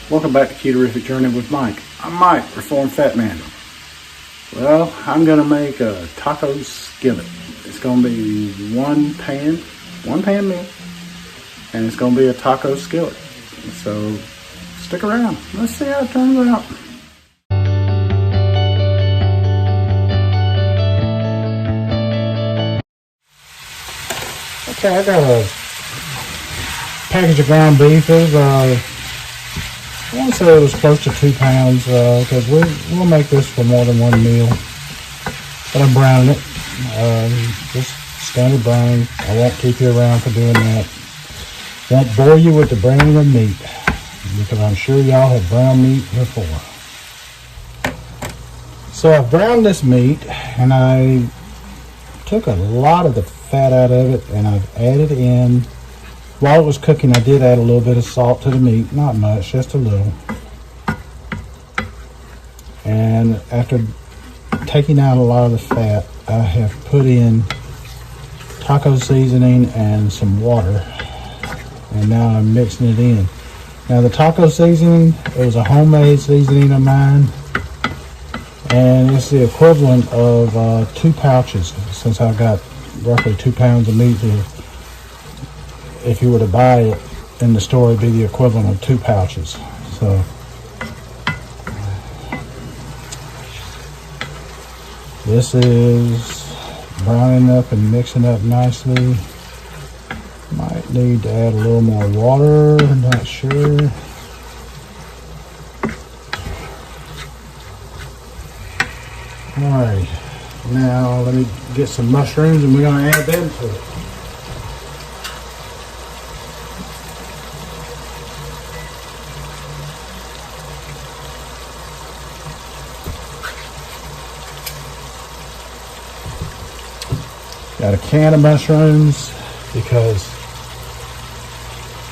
Welcome back to Ketorific Journey with Mike. I'm Mike, Reformed Fat Man. Well, I'm going to make a taco skillet. It's going to be one pan meal, and it's going to be a taco skillet. So stick around. Let's see how it turns out. Okay, I got a package of ground beef. I want to say it was close to 2 pounds because we'll make this for more than one meal. But I'm browning it, just standard browning. I won't keep you around for doing that. Won't bore you with the browning of meat because I'm sure y'all have browned meat before. So I've browned this meat and I took a lot of the fat out of it and I've added in. While it was cooking, I did add a little bit of salt to the meat. Not much, just a little. And after taking out a lot of the fat, I have put in taco seasoning and some water. And now I'm mixing it in. Now the taco seasoning, it was a homemade seasoning of mine. And it's the equivalent of 2 pouches, since I've got roughly 2 pounds of meat here. If you were to buy it in the store, it'd be the equivalent of 2 pouches. So this is browning up and mixing up nicely. Might need to add a little more water, not sure. Alright, now let me get some mushrooms and we're going to add them to it. Got a can of mushrooms because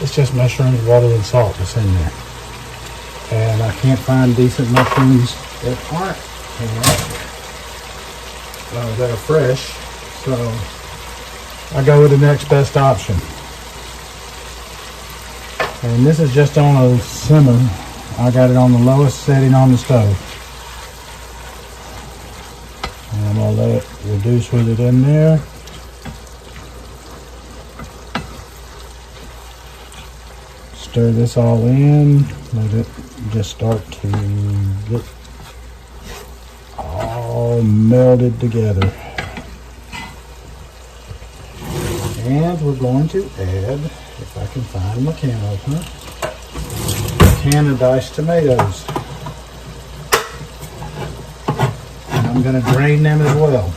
it's just mushrooms, water, and salt that's in there. And I can't find decent mushrooms that aren't that are fresh. So I go with the next best option. And this is just on a simmer. I got it on the lowest setting on the stove. And I'm going to let it reduce with it in there. Stir this all in, let it just start to get all melded together. And we're going to add, if I can find my can opener, a can of diced tomatoes. And I'm going to drain them as well.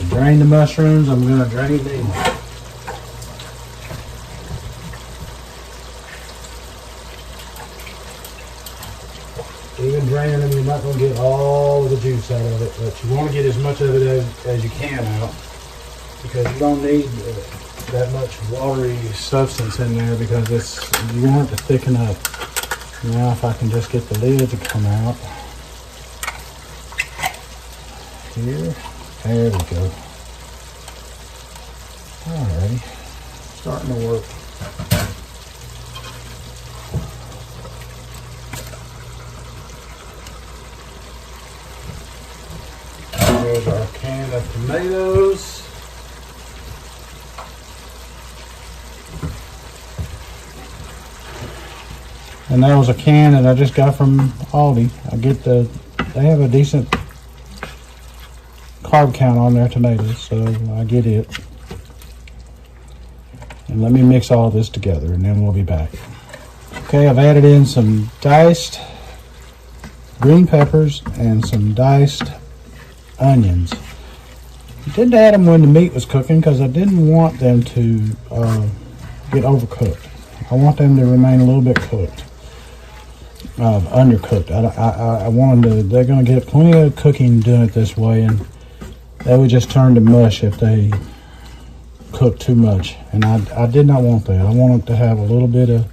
Drain the mushrooms, I'm going to drain these. Even draining them, you're not going to get all of the juice out of it, but you want to get as much of it as you can out because you don't need that much watery substance in there because you want it to thicken up. Now if I can just get the lid to come out. Here, there we go. Alrighty, starting to work. There's our can of tomatoes. And that was a can that I just got from Aldi. They have a decent carb count on their tomatoes, so I get it. And let me mix all this together and then we'll be back. Okay, I've added in some diced green peppers and some diced onions. I didn't add them when the meat was cooking because I didn't want them to get overcooked. I want them to remain a little bit cooked, undercooked. I want them to, they're going to get plenty of cooking doing it this way, and they would just turn to mush if they cook too much. And I did not want that. I want it to have a little bit of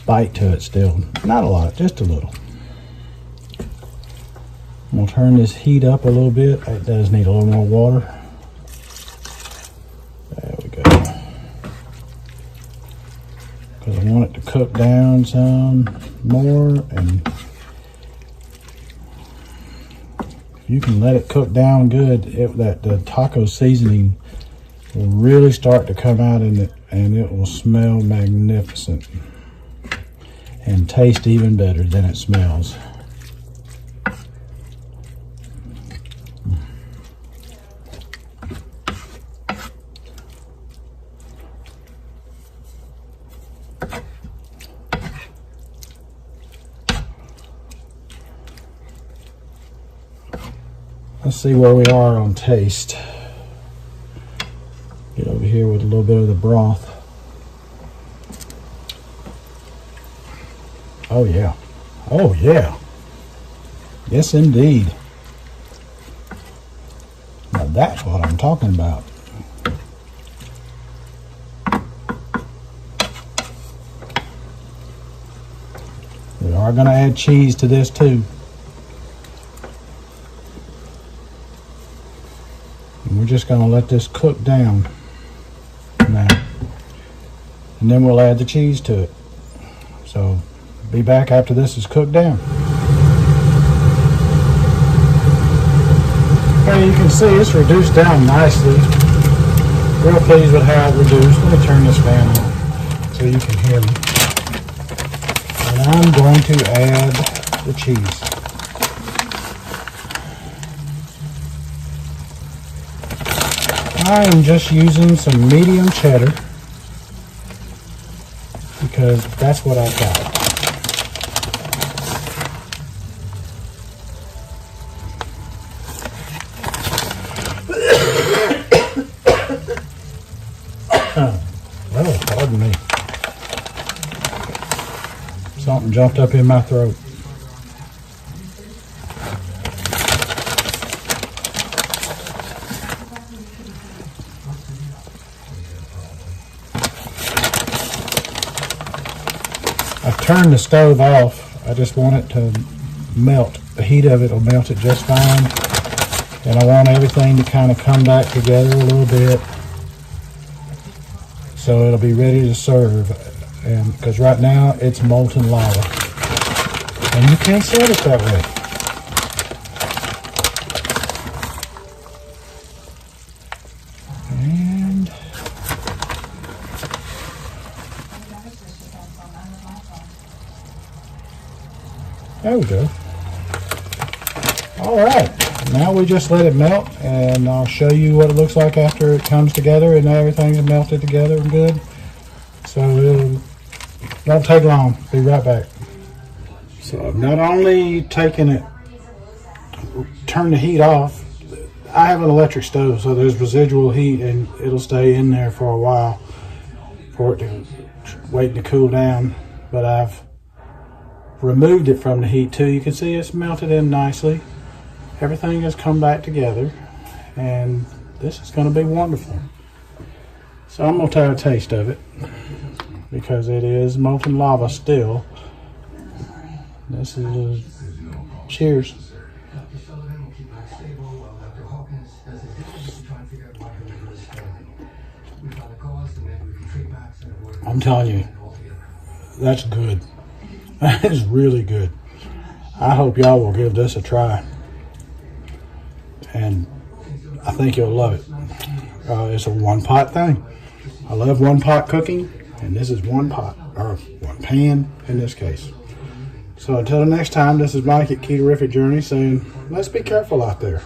bite to it still. Not a lot, just a little. I'm going to turn this heat up a little bit. It does need a little more water. cook down some more, and if you can let it cook down good, the taco seasoning will really start to come out in it, and it will smell magnificent and taste even better than it smells. Let's see where we are on taste. Get over here with a little bit of the broth. Oh yeah. Oh yeah. Yes indeed. Now that's what I'm talking about. We are going to add cheese to this too. And we're just going to let this cook down now. And then we'll add the cheese to it. So be back after this is cooked down. Okay, you can see it's reduced down nicely. Real pleased with how it reduced. Let me turn this fan on so you can hear me. And I'm going to add the cheese. I am just using some medium cheddar because that's what I've got. Oh, pardon me. Something jumped up in my throat. I've turned the stove off. I just want it to melt. The heat of it will melt it just fine. And I want everything to kind of come back together a little bit, so it'll be ready to serve. And because right now it's molten lava, and you can't serve it that way. And there we go. All right, now we just let it melt, and I'll show you what it looks like after it comes together and everything's melted together and good. So it won't take long. Be right back. So I've not only taken it, turned the heat off. I have an electric stove, so there's residual heat, and it'll stay in there for a while for it to wait to cool down. But I've removed it from the heat too. You can see it's melted in nicely. Everything has come back together, and this is going to be wonderful. So I'm going to try a taste of it because it is molten lava still. This is cheers. I'm telling you, that's good. That is really good. I hope y'all will give this a try, and I think you'll love it. It's a one-pot thing. I love one-pot cooking, and this is one pot, or one pan in this case. So until the next time, this is Mike at Ketorific Journey saying, let's be careful out there.